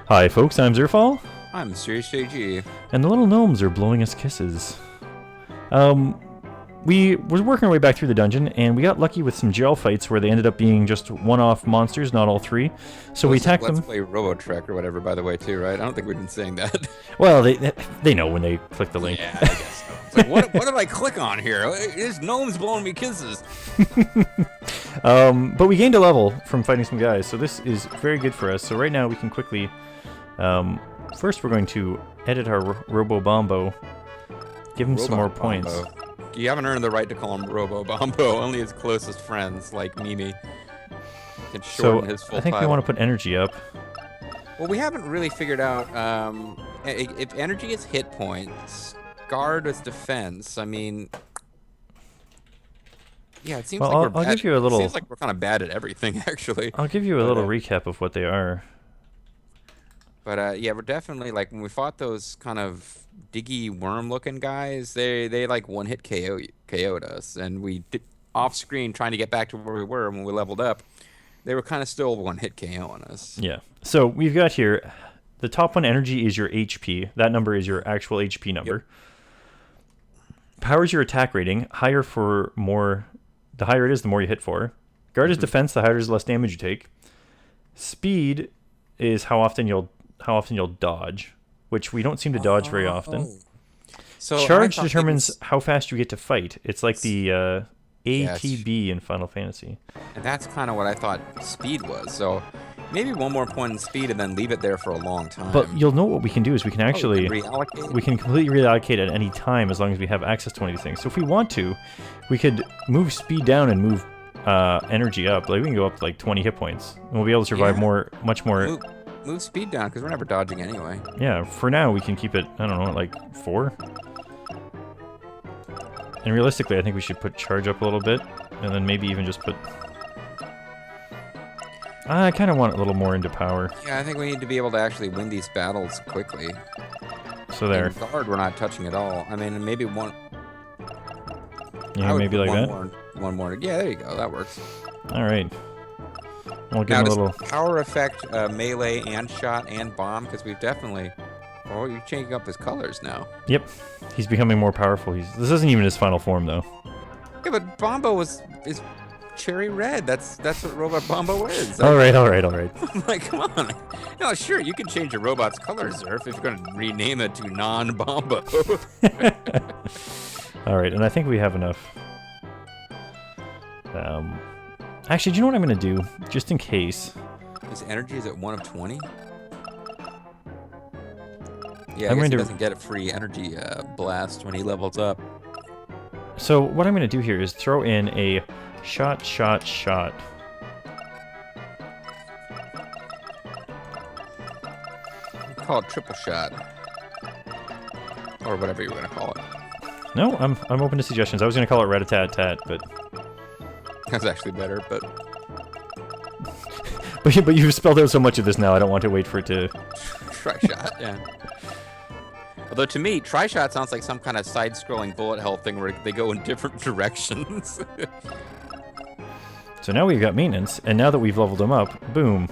Hi folks, I'm Zerfall. I'm MysteriousJG. And the little gnomes are blowing us kisses. We were working our way back through the dungeon, and we got lucky with some gel fights where they ended up being just one-off monsters, not all three. So we attacked them. Let's play Robotrek or whatever, by the way, too, right? I don't think we've been saying that. Well, they know when they click the link. Yeah, I guess so. It's like, what did I click on here? This gnome's blowing me kisses. But we gained a level from fighting some guys, so this is very good for us. So right now we can quickly... first we're going to edit our Robo-Bombo. Give him some more points. You haven't earned the right to call him Robo-Bombo. Only his closest friends, like Mimi, can shorten his full I think title. we want to put energy up. Well, we haven't really figured out if energy is hit points, guard is defense. I mean, yeah, it seems Well, like we're I'll bad. give you a little... It seems like we're kind of bad at everything, actually. I'll give you a little recap of what they are. But yeah, we're definitely, like, when we fought those kind of diggy worm-looking guys, they like one-hit KO'd us, and we did off-screen trying to get back to where we were when we leveled up. They were kind of still one-hit KO on us. Yeah. So we've got here, the top one, energy, is your HP. That number is your actual HP number. Yep. Power is your attack rating. Higher for more, the higher it is, the more you hit for. Guard is defense. The higher is, the less damage you take. Speed is how often you'll dodge, which we don't seem to dodge very often. So charge determines how fast you get to fight. It's like the ATB in Final Fantasy. And that's kind of what I thought speed was. So maybe one more point in speed and then leave it there for a long time. But you'll know what we can do is we can actually reallocate? We can completely reallocate at any time as long as we have access to one of these things. So if we want to, we could move speed down and move energy up. Like we can go up to like 20 hit points, and we'll be able to survive much more. Move speed down, because we're never dodging anyway. Yeah, for now we can keep it, I don't know, like 4. And realistically, I think we should put charge up a little bit, and then maybe even just put... I kind of want a little more into power. Yeah, I think we need to be able to actually win these battles quickly. So there. And guard we're not touching at all. I mean, maybe one... Yeah, maybe like that? One more. Yeah, there you go. That works. Alright. We'll give him a little power effect, melee and shot and bomb, because we've definitely... Oh, you're changing up his colors now. Yep. He's becoming more powerful. This isn't even his final form, though. Yeah, but Bombo is cherry red. That's what Robot Bombo is. Alright. Like, come on. No, sure, you can change your robot's color, Zerf, if you're going to rename it to non-Bombo. Alright, and I think we have enough. Actually, do you know what I'm going to do? Just in case. His energy is at 1 of 20? Yeah, I guess he doesn't get a free energy blast when he levels up. So what I'm going to do here is throw in a shot. Call it triple shot. Or whatever you were going to call it. No, I'm open to suggestions. I was going to call it rat-a-tat-tat, but... That's actually better, but... but you've spelled out so much of this now, I don't want to wait for it to... Tri-shot, yeah. Although to me, tri-shot sounds like some kind of side-scrolling bullet hell thing where they go in different directions. So now we've got maintenance, and now that we've leveled them up, boom,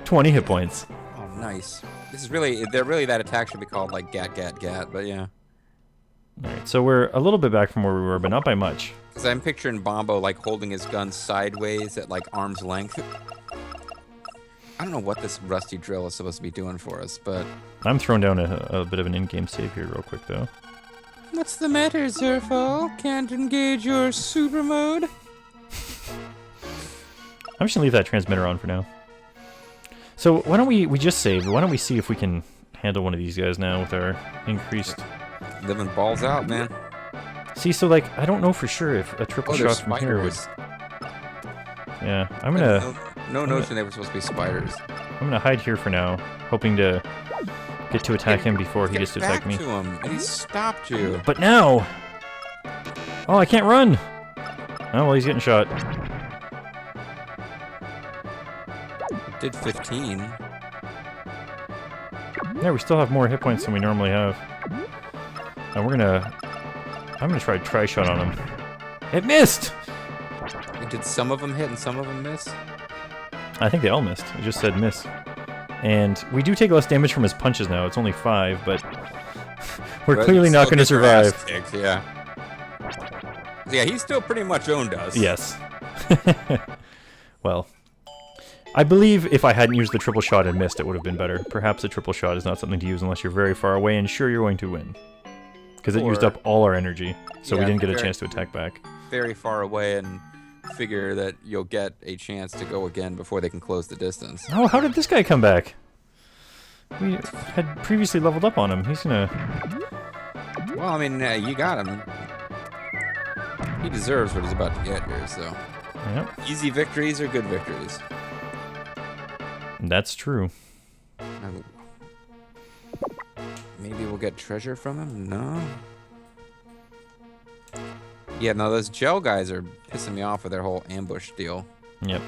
20 hit points. Oh, nice. This is really... that attack should be called, like, gat, but yeah. Alright, so we're a little bit back from where we were, but not by much. Because I'm picturing Bombo, like, holding his gun sideways at, like, arm's length. I don't know what this rusty drill is supposed to be doing for us, but... I'm throwing down a bit of an in-game save here real quick, though. What's the matter, Zerfall? Can't engage your super mode? I'm just going to leave that transmitter on for now. So why don't we just save? Why don't we see if we can handle one of these guys now with our increased... Living balls out, man. See, so, like, I don't know for sure if a triple shot from here would... Yeah, I'm gonna... No notion they were supposed to be spiders. I'm gonna hide here for now, hoping to get to attack him before he gets to attack me. Get back to him, and he stopped you. But now... Oh, I can't run! Oh, well, he's getting shot. Did 15. Yeah, we still have more hit points than we normally have. And I'm gonna try tri-shot on him. It missed! Did some of them hit and some of them miss? I think they all missed. It just said miss. And we do take less damage from his punches now. It's only 5, but we're But clearly you not still going to get your ass survive. kicked, yeah. Yeah, he still pretty much owned us. Yes. Well, I believe if I hadn't used the triple shot and missed, it would have been better. Perhaps a triple shot is not something to use unless you're very far away and sure you're going to win. Because it used up all our energy, so we Yeah, didn't get a chance to attack back. Very far away and figure that you'll get a chance to go again before they can close the distance. Oh, how did this guy come back? We had previously leveled up on him. He's gonna... Well, I mean, you got him. He deserves what he's about to get here, so... Yep. Easy victories are good victories. That's true. Maybe we'll get treasure from him? No? Yeah, no, those gel guys are pissing me off with their whole ambush deal. Yep.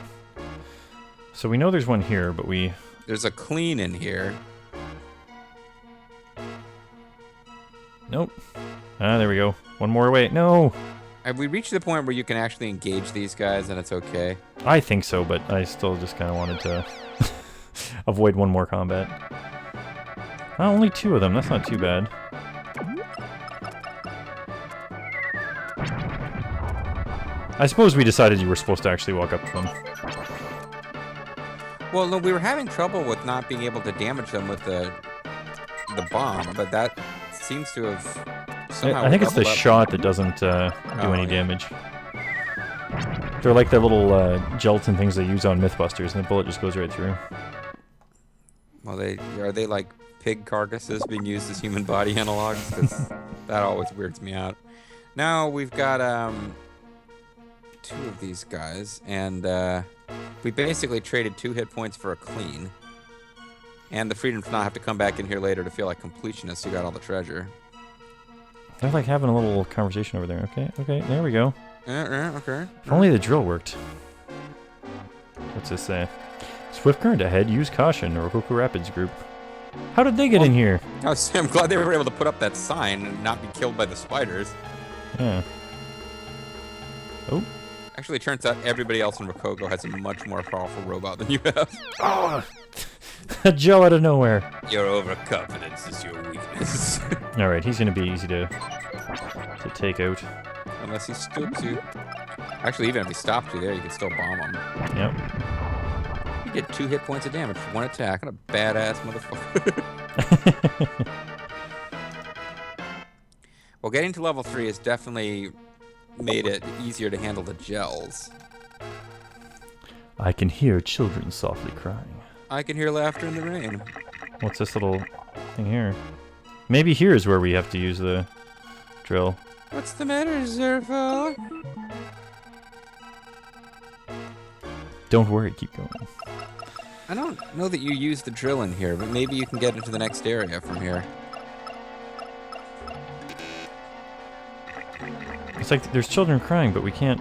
So we know there's one here, but we... There's a clean in here. Nope. Ah, there we go. One more away. No! Have we reached the point where you can actually engage these guys and it's okay? I think so, but I still just kind of wanted to avoid one more combat. Oh, only 2 of them. That's not too bad. I suppose we decided you were supposed to actually walk up to them. Well, no, we were having trouble with not being able to damage them with the bomb, but that seems to have somehow I think it's the leveled up. shot that doesn't do any yeah. damage. They're like the little gelatin things they use on Mythbusters, and the bullet just goes right through. Well, are they like pig carcasses being used as human body analogs? 'Cause that always weirds me out. Now we've got 2 of these guys, and we basically traded 2 hit points for a clean, and the freedom to not have to come back in here later to feel like completionists who got all the treasure. They're like having a little conversation over there. Okay, there we go. Okay. If only the drill worked. What's this say? Swift current ahead, use caution, Rococo Rapids group. How did they get in here? I'm glad they were able to put up that sign and not be killed by the spiders. Yeah. Oh. Actually, it turns out everybody else in Rococo has a much more powerful robot than you have. Oh! A gel out of nowhere. Your overconfidence is your weakness. Alright, he's gonna be easy to take out. Unless he stoops you. Actually, even if he stopped you there, you can still bomb him. Yep. You get 2 hit points of damage for 1 attack. What a badass motherfucker. Well, getting to level 3 has definitely made it easier to handle the gels. I can hear children softly crying. I can hear laughter in the rain. What's this little thing here? Maybe here is where we have to use the drill. What's the matter, Zerfall? Don't worry, keep going. I don't know that you use the drill in here, but maybe you can get into the next area from here. It's like there's children crying, but we can't...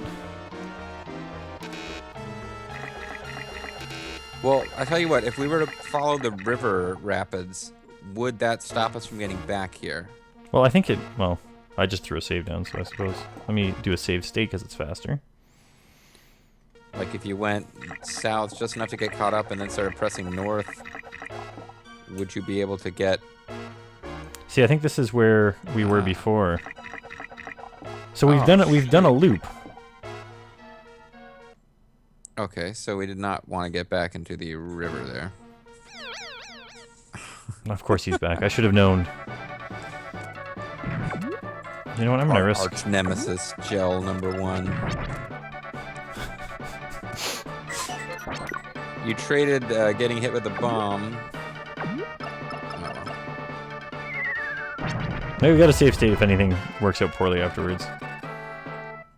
Well, I tell you what, if we were to follow the river rapids, would that stop us from getting back here? Well, I think it... Well, I just threw a save down, so I suppose... Let me do a save state, because it's faster. Like if you went south just enough to get caught up and then started pressing north, would you be able to get... See, I think this is where we were before. So we've done a loop. Okay, so we did not want to get back into the river there. Of course he's back. I should have known. You know what? I'm gonna risk. Arch nemesis gel #1. You traded getting hit with the bomb. Maybe we got a save state if anything works out poorly afterwards.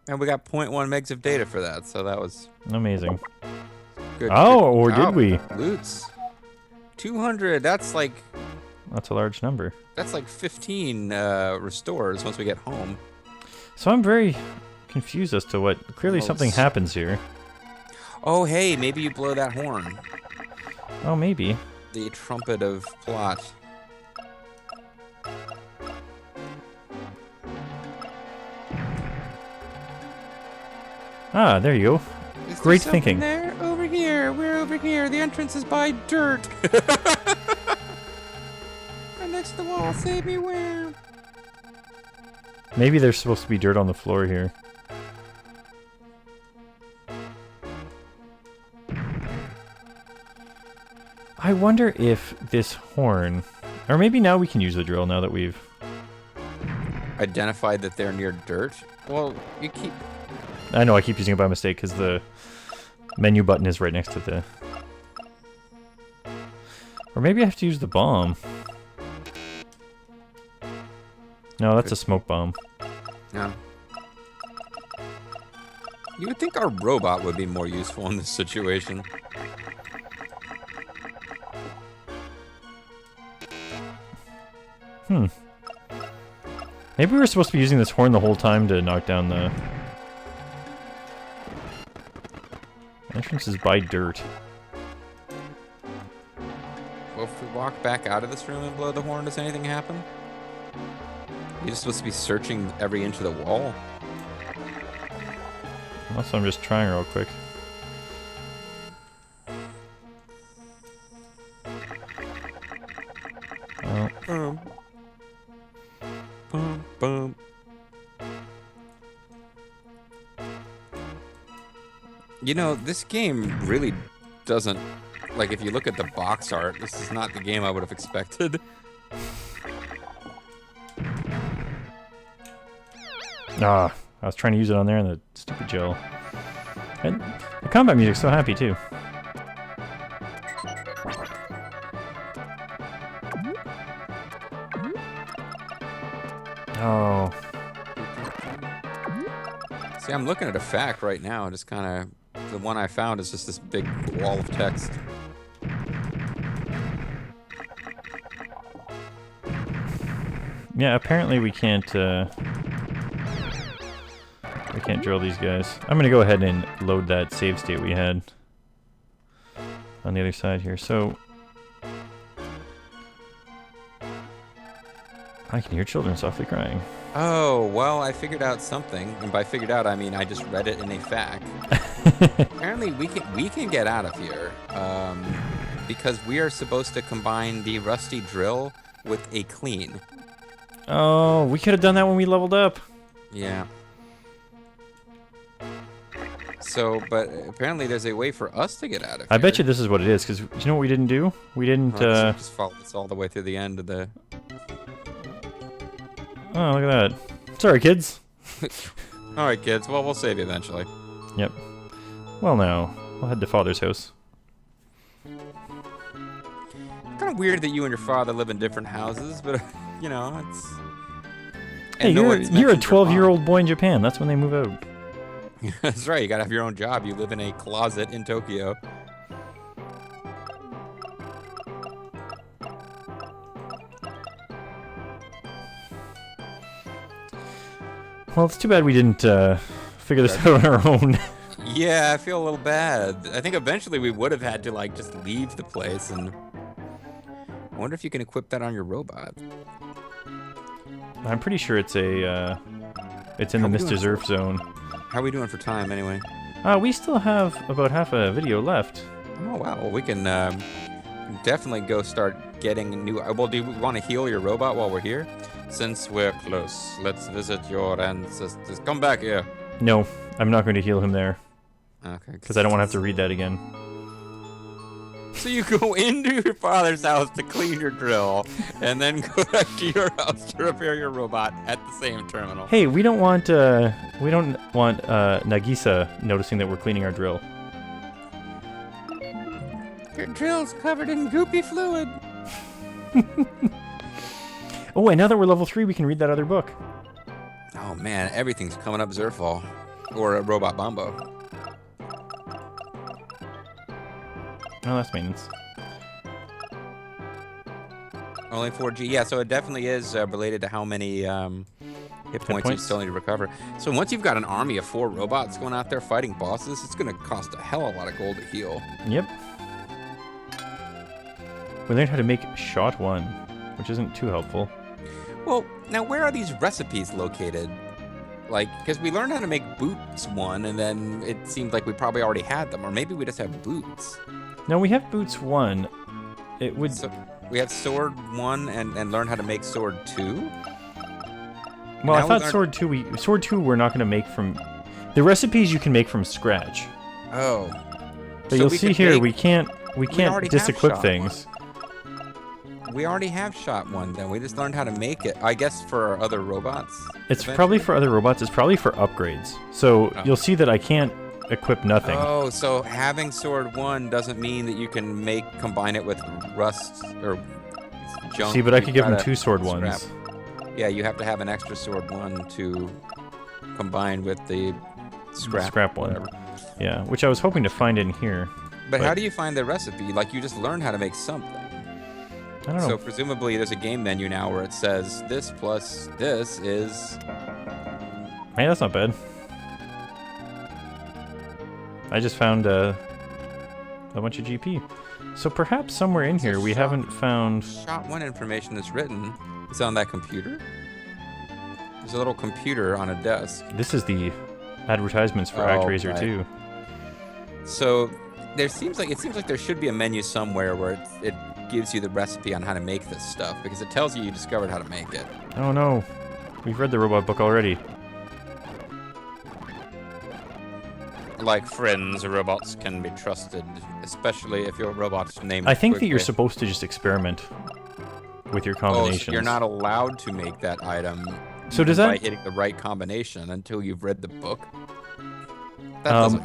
And we got 0.1 megs of data for that, so that was Amazing. good. Oh, good. or did we? Loots. 200. That's like That's a large number. 15 restores once we get home. So I'm very confused as to what... Clearly something happens here. Oh, hey, maybe you blow that horn. Oh, maybe. The trumpet of plot. Ah, there you go. Is Great there something thinking. there? Over here. We're over here. The entrance is by dirt. Right next to the wall. Save me, wham. Maybe there's supposed to be dirt on the floor here. I wonder if this horn... Or maybe now we can use the drill now that we've... Identified that they're near dirt? Well, you keep... I know I keep using it by mistake because the menu button is right next to the... Or maybe I have to use the bomb. No, that's a smoke bomb. Yeah. You would think our robot would be more useful in this situation. Maybe we were supposed to be using this horn the whole time to knock down the... Entrance is by dirt. Well, if we walk back out of this room and blow the horn, does anything happen? You're just supposed to be searching every inch of the wall. Also, I'm just trying real quick. Oh. Boom, boom. You know, this game really doesn't... Like, if you look at the box art, this is not the game I would have expected. Ah, I was trying to use it on there and the stupid gel. And the combat music's so happy too. Oh. See, I'm looking at a fact right now, just kind of... The one I found is just this big wall of text. Yeah, apparently we can't drill these guys. I'm gonna go ahead and load that save state we had on the other side here. So I can hear children softly crying. Oh, well, I figured out something. And by figured out, I mean I just read it in a fact. Apparently we can get out of here because we are supposed to combine the rusty drill with a clean. Oh, we could have done that when we leveled up. Yeah. So, but apparently there's a way for us to get out of here. I bet you this is what it is, because you know what we didn't do? We didn't, just follow this all the way through the end of the... Oh, look at that. Sorry, kids. Alright, kids. Well, we'll save you eventually. Yep. Well, now, we'll head to Father's house. Kind of weird that you and your father live in different houses, but, you know, it's... Hey, you're a 12-year-old boy in Japan. That's when they move out. That's right. You gotta have your own job. You live in a closet in Tokyo. Well, it's too bad we didn't figure this out on our own. Yeah, I feel a little bad. I think eventually we would have had to, like, just leave the place, and... I wonder if you can equip that on your robot. I'm pretty sure it's a, it's in the Mr. Zerf zone. How are we doing for time, anyway? We still have about half a video left. Oh, wow. Well, we can definitely go start getting new... Well, do you want to heal your robot while we're here? Since we're close, let's visit your ancestors. Come back here. No, I'm not going to heal him there. Okay. Because I don't want to have to read that again. So you go into your father's house to clean your drill, and then go back to your house to repair your robot at the same terminal. Hey, we don't want Nagisa noticing that we're cleaning our drill. Your drill's covered in goopy fluid. Oh, and now that we're level 3, we can read that other book. Oh man, everything's coming up Zerfall. Or a Robot Bombo. Oh, that's maintenance. Only 4G. Yeah, so it definitely is related to how many hit points you still need to recover. So once you've got an army of 4 robots going out there fighting bosses, it's going to cost a hell of a lot of gold to heal. Yep. We learned how to make shot 1, which isn't too helpful. Well, now where are these recipes located? Like, because we learned how to make boots 1, and then it seemed like we probably already had them, or maybe we just have boots. No, we have boots 1. It would. So we have sword 1 and learn how to make sword 2. Well, I thought sword 2. Sword 2 we're not going to make from. The recipes you can make from scratch. Oh. But you'll see here we can't disequip things. We already have shot 1, then we just learned how to make it. I guess for our other robots. It's probably for other robots. It's probably for upgrades. So you'll see that I can't equip nothing. Oh, so having sword 1 doesn't mean that you can combine it with rust or junk. See, but I could give them 2 sword 1s. Yeah, you have to have an extra sword 1 to combine with the scrap 1. Whatever. Yeah, which I was hoping to find in here. But how do you find the recipe? Like, you just learned how to make something. I don't know. So presumably there's a game menu now where it says this plus this is... Hey, that's not bad. I just found a bunch of GP. So perhaps somewhere in here we haven't found... Shot 1 information that's written is on that computer? There's a little computer on a desk. This is the advertisements for ActRaiser 2. So it seems like there should be a menu somewhere where it gives you the recipe on how to make this stuff, because it tells you discovered how to make it. Oh no, we've read the robot book already. Like friends, robots can be trusted, especially if your robot's named. I think that you're supposed to just experiment with your combinations. Oh, so you're not allowed to make that item. So does that by hitting the right combination until you've read the book?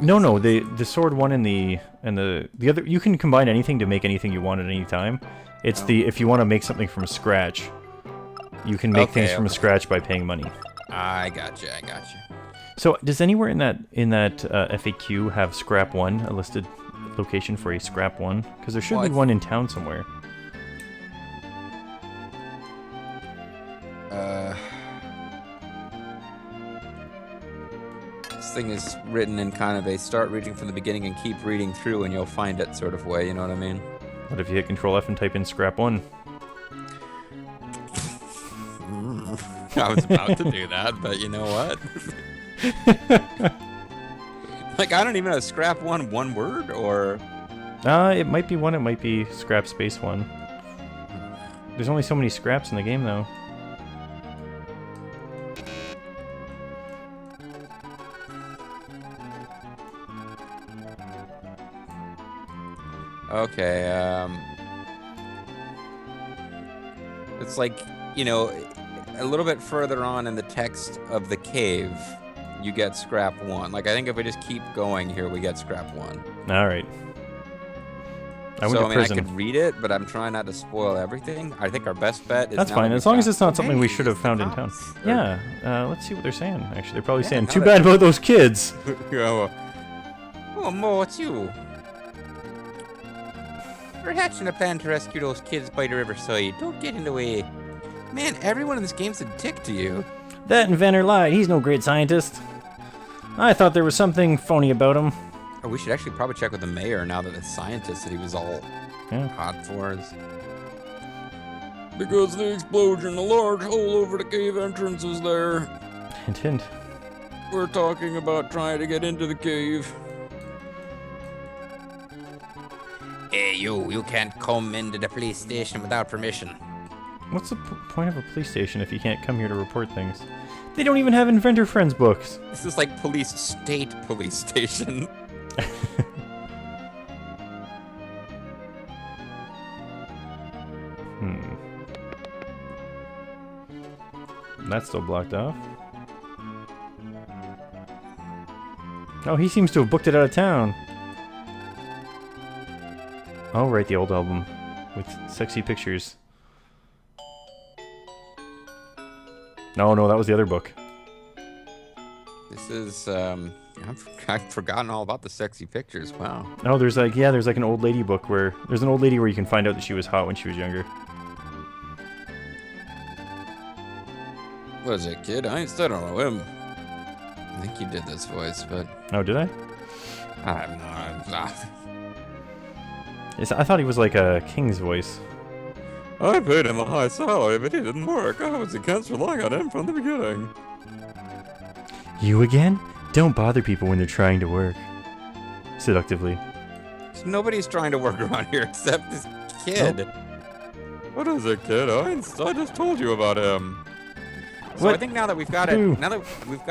No, the sword 1 and the other, you can combine anything to make anything you want at any time. It's if you want to make something from scratch, you can make things from scratch by paying money. I gotcha. So does anywhere in that FAQ have scrap 1, a listed location for a scrap 1? Because there should be one in town somewhere. This thing is written in kind of a start reading from the beginning and keep reading through and you'll find it sort of way, you know what I mean? What if you hit Control F and type in scrap 1? I was about to do that, but you know what? Like, I don't even know, scrap 1 one word, or... It might be 1, it might be scrap space 1. There's only so many scraps in the game, though. Okay, it's like, you know, a little bit further on in the text of the cave, you get scrap 1. Like, I think if we just keep going here, we get scrap 1. Alright. I could read it, but I'm trying not to spoil everything. I think our best bet is... That's fine, as long as it's not something we should have found in town. Yeah, let's see what they're saying, actually. They're probably saying, too bad about those kids! Oh, Mo, it's you. We're hatching a plan to rescue those kids by the riverside. Don't get in the way. Man, everyone in this game's a dick to you. That inventor lied. He's no great scientist. I thought there was something phony about him. Oh, we should actually probably check with the mayor now that the scientist that he was all hot for is... Because the explosion, a large hole over the cave entrance is there. Hint, hint. We're talking about trying to get into the cave. Hey, you can't come into the police station without permission. What's the point of a police station if you can't come here to report things? They don't even have inventor friends books. This is like state police station. That's still blocked off. Oh, he seems to have booked it out of town. Oh, right, the old album with sexy pictures. No, that was the other book. This is, I've forgotten all about the sexy pictures. Wow. Oh, there's like an old lady book where there's an old lady where you can find out that she was hot when she was younger. What is it, kid? I still don't know him. I think you did this voice, but... Oh, did I? I'm not. Yes, I thought he was like a king's voice. I paid him a high salary, but he didn't work. I was against relying on him from the beginning. You again? Don't bother people when they're trying to work. Seductively. Nobody's trying to work around here except this kid. Oh. What is a kid? I just told you about him. So What? I think now that we've got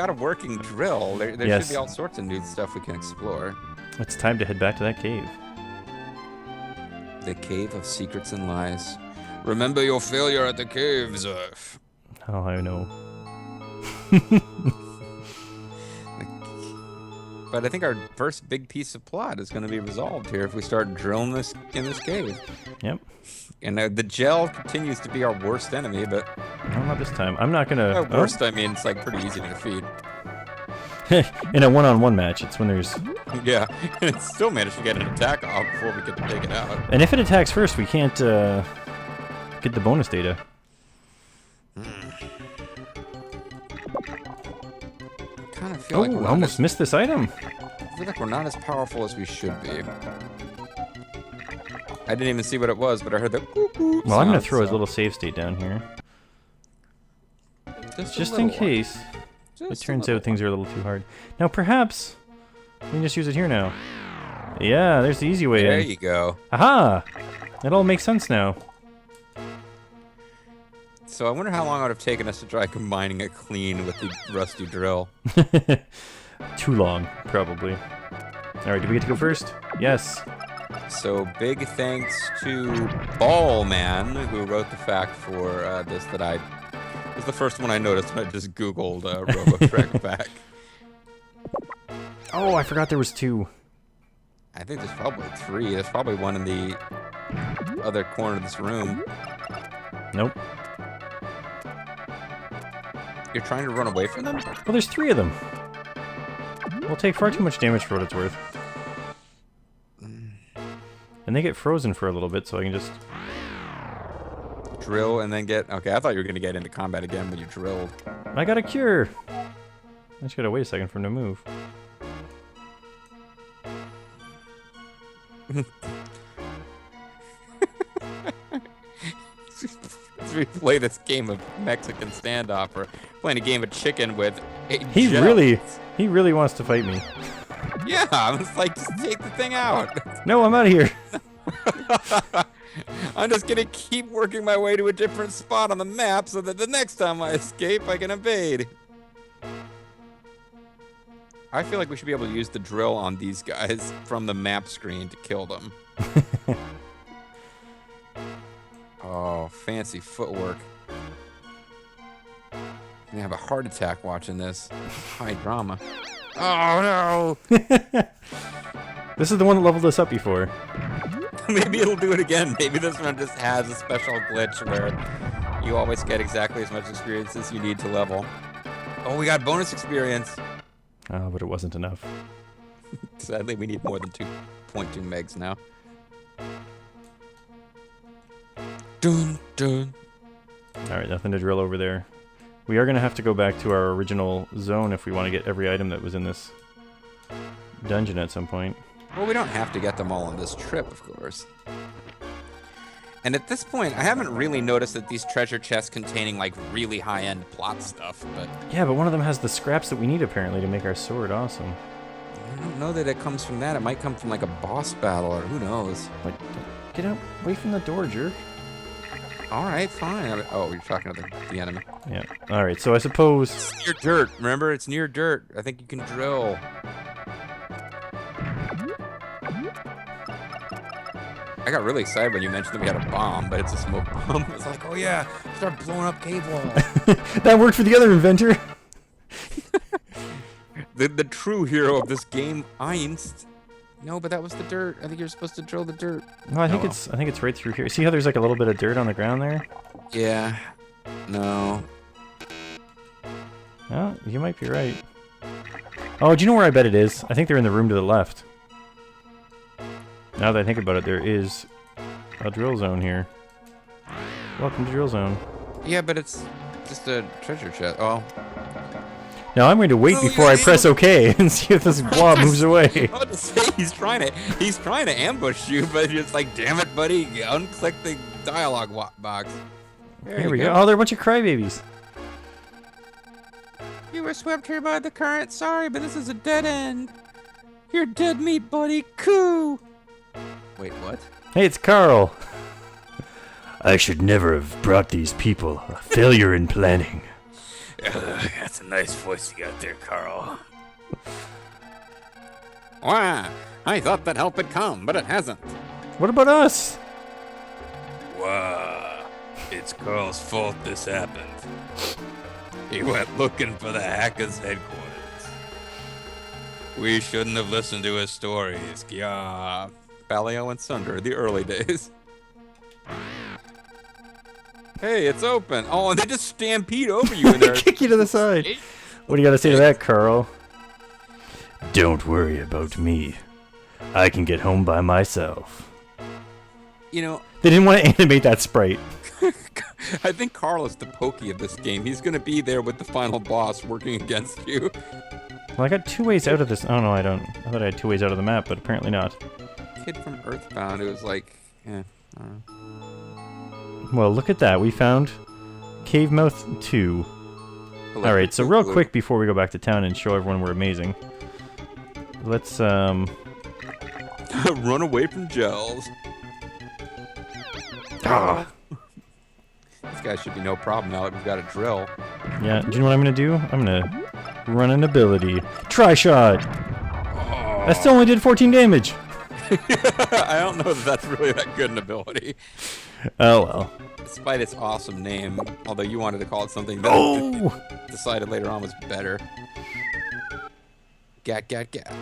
a working drill, there Yes. should be all sorts of new stuff we can explore. It's time to head back to that cave. The Cave of Secrets and Lies. Remember your failure at the cave, Zerf. Oh, I know. But I think our first big piece of plot is going to be resolved here if we start drilling this in this cave. Yep. And the gel continues to be our worst enemy, but No, not this time. I'm not gonna. worst, I mean, it's like pretty easy to defeat. In a one-on-one match, it's when there's. Yeah, and it still managed to get an attack off before we could take it out. And if it attacks first, we can't get the bonus data. Kind of feel Oh, like we're almost missed this item. I feel like we're not as powerful as we should be. I didn't even see what it was, but I heard the boop Well, I'm gonna sound, throw his so- little save state down here, Just a just little in one. case it Just a turns little out things are a little too hard. Now, perhaps we can just use it here now. Yeah, there's the easy way There in. you go. Aha! It all makes sense now. So I wonder how long it would have taken us to try combining it clean with the rusty drill. Too long, probably. All right, do we get to go first? Yes. So big thanks to Ball Man, who wrote the fact for this that I... It was the first one I noticed when I just Googled Robotrek fact. Oh, I forgot there was 2. I think there's probably 3. There's probably one in the other corner of this room. Nope. You're trying to run away from them? Well, there's 3 of them. We'll take far too much damage for what it's worth. And they get frozen for a little bit, so I can just... Drill and then get... Okay, I thought you were going to get into combat again when you drilled. I got a cure! I just gotta wait a second for him to move. We play this game of Mexican standoff or playing a game of chicken with He gel. really wants to fight me. Yeah, I was like, just take the thing out. No, I'm out of here. I'm just gonna keep working my way to a different spot on the map so that the next time I escape, I can evade. I feel like we should be able to use the drill on these guys from the map screen to kill them. Oh, fancy footwork. I'm gonna have a heart attack watching this. High drama. Oh no! This is the one that leveled us up before. Maybe it'll do it again. Maybe this one just has a special glitch where you always get exactly as much experience as you need to level. Oh, we got bonus experience. Oh, but it wasn't enough. Sadly, we need more than 2.2 megs now. Dun, dun. Alright, nothing to drill over there. We are going to have to go back to our original zone if we want to get every item that was in this dungeon at some point. Well, we don't have to get them all on this trip, of course. And at this point, I haven't really noticed that these treasure chests containing, like, really high-end plot stuff, but... Yeah, but one of them has the scraps that we need, apparently, to make our sword awesome. I don't know that it comes from that. It might come from, like, a boss battle, or who knows. Like, get out, away from the door, jerk. All right, fine. Oh, you're talking to the enemy. Yeah. Alright, so I suppose... It's near dirt. Remember, it's near dirt. I think you can drill. I got really excited when you mentioned that we had a bomb, but it's a smoke bomb. It's like, oh yeah, start blowing up cave walls. That worked for the other inventor! The true hero of this game, Einst. No, but that was the dirt. I think you're supposed to drill the dirt. No, I think it's right through here. See how there's like a little bit of dirt on the ground there? Yeah. No. Oh, you might be right. Oh, do you know where I bet it is? I think they're in the room to the left. Now that I think about it, there is a drill zone here. Welcome to Drill Zone. Yeah, but it's just a treasure chest. Oh. Now I'm going to wait before I press OK and see if this blob moves away. I was about to say, he's trying to ambush you, but it's like, damn it, buddy, unclick the dialogue box. Here we go. Oh, they're a bunch of crybabies. You were swept here by the current. Sorry, but this is a dead end. You're dead meat, buddy. Coo! Wait, what? Hey, it's Carl. I should never have brought these people. A failure in planning. That's a nice voice you got there, Carl. Wow, I thought that help had come, but it hasn't. What about us? Wow, it's Carl's fault this happened. He went looking for the hackers' headquarters. We shouldn't have listened to his stories. Yeah. Baleo and Sunder, the early days. Hey, it's open. Oh, and they just stampede over you in there. Kick you to the side. What do you got to say to that, Carl? Don't worry about me. I can get home by myself. You know, they didn't want to animate that sprite. I think Carl is the Pokey of this game. He's going to be there with the final boss working against you. Well, I got 2 ways out of this. Oh, no, I don't. I thought I had 2 ways out of the map, but apparently not. Kid from Earthbound, it was like, I don't know. Well, look at that. We found Cave Mouth 2. Alright, so real quick before we go back to town and show everyone we're amazing. Let's, run away from gels. Ah. This guy should be no problem now that we've got a drill. Yeah, do you know what I'm going to do? I'm going to run an ability. Tri-shot! Oh. That still only did 14 damage! I don't know that that's really that good an ability. Oh, well. Despite its awesome name, although you wanted to call it something that I decided later on was better. Gat, gat, gat.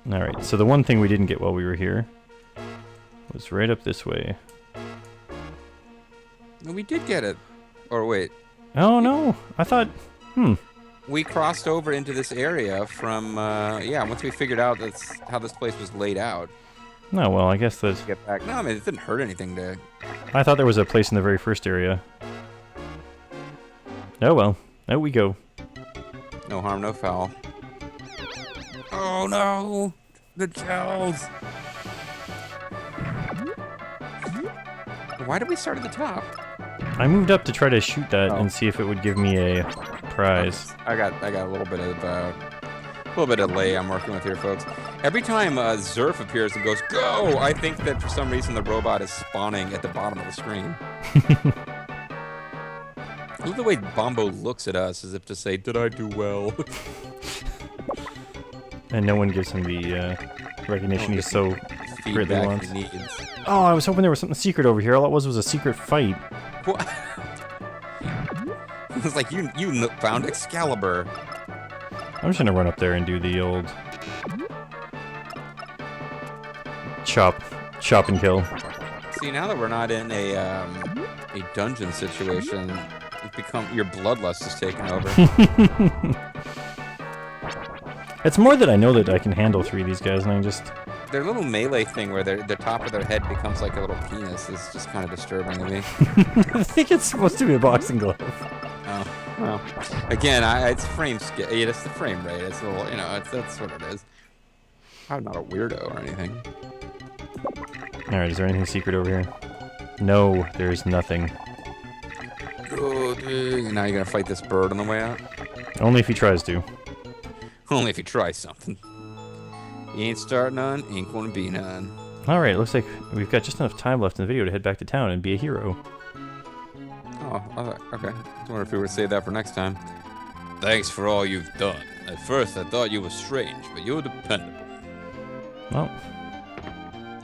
Alright, so the one thing we didn't get while we were here was right up this way. No, we did get it. Or wait. Oh, no. I thought... We crossed over into this area from, once we figured out that's how this place was laid out. No, well, I guess that's... Get back. No, I mean, it didn't hurt anything to... I thought there was a place in the very first area. Oh, well. Out we go. No harm, no foul. Oh, no! The gels! Why did we start at the top? I moved up to try to shoot that and see if it would give me a prize. I got a little bit of delay I'm working with here, folks. Every time Zerf appears and goes, go! I think that for some reason the robot is spawning at the bottom of the screen. I love the way Bombo looks at us as if to say, did I do well? And no one gives him the recognition he so greatly wants. He needs. Oh, I was hoping there was something secret over here. All it was a secret fight. What? It was like you found Excalibur. I'm just gonna run up there and do the old chop and kill. See, now that we're not in a dungeon situation, your bloodlust is taking over. It's more that I know that I can handle 3 of these guys, and I just... Their little melee thing where the top of their head becomes like a little penis is just kind of disturbing to me. I think it's supposed to be a boxing glove. Oh, well. Again, it's frame scale. Yeah, it's the frame rate. It's a little, that's what it is. I'm not a weirdo or anything. Alright, is there anything secret over here? No, there's nothing. Oh, dude. Now you're gonna fight this bird on the way out? Only if he tries to. Only if you try something. You ain't starting none, ain't gonna be none. Alright, looks like we've got just enough time left in the video to head back to town and be a hero. Oh, okay. I wonder if we were to save that for next time. Thanks for all you've done. At first I thought you were strange, but you're dependable. Well,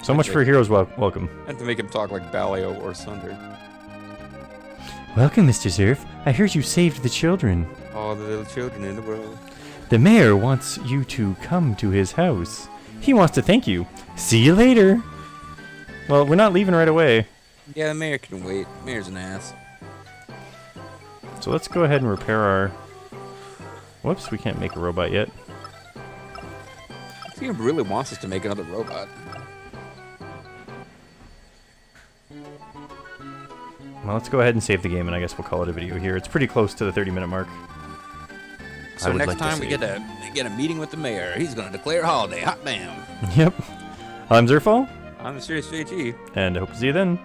so much for heroes welcome. I had to make him talk like Baleo or Sunder. Welcome, Mr. Zerf. I heard you saved the children. All the little children in the world. The mayor wants you to come to his house. He wants to thank you. See you later. Well, we're not leaving right away. Yeah, the mayor can wait. Mayor's an ass. So let's go ahead and repair our... Whoops, we can't make a robot yet. I think he really wants us to make another robot. Well, let's go ahead and save the game, and I guess we'll call it a video here. It's pretty close to the 30-minute mark. So next time we get a meeting with the mayor, he's going to declare holiday. Hot damn. Yep. I'm Zerfall. I'm MysteriousJG. And I hope to see you then.